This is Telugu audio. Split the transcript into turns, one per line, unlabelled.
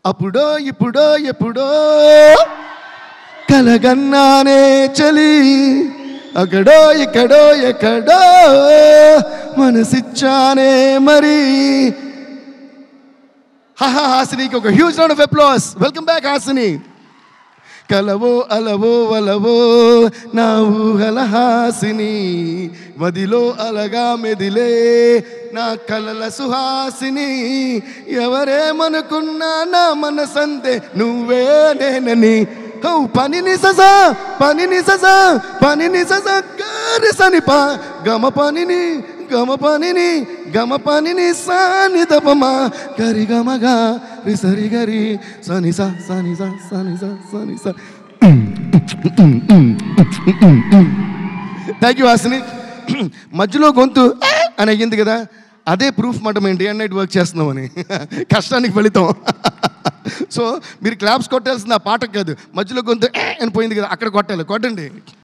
అప్పుడో ఇప్పుడో ఎప్పుడో కలగన్నానే చలి, అక్కడో ఇక్కడో ఎక్కడో మనసిచ్చానే మరి. హాసినికి ఒక huge round of applause. Welcome back Hasini. కలవో అలవో వలవో నా ఊహల హాసిని, మదిలో అలగా మెదిలే నా కలల సుహాసిని. ఎవరేమనుకున్నా నా మనసంతే నువ్వే నేనని. పనిని సజా పనిని సజా పనిని సజా గారి సనిపా గమ పనిని గమ పనిని గమ పనిని సాని దపమా గరి గమగా రి సరి గరి సని సా సని సా సని సా సని సా. Thank you Hasini. మధ్యలో గొంతు అని అయ్యింది కదా, అదే ప్రూఫ్ మాట మేము డే అండ్ నైట్ వర్క్ చేస్తున్నామని, కష్టానికి ఫలితం. సో మీరు క్లాప్స్ కొట్టాల్సింది ఆ పాటకు కాదు, మధ్యలో గొంతు అని పోయింది కదా అక్కడ కొట్టాలి. కొట్టండి.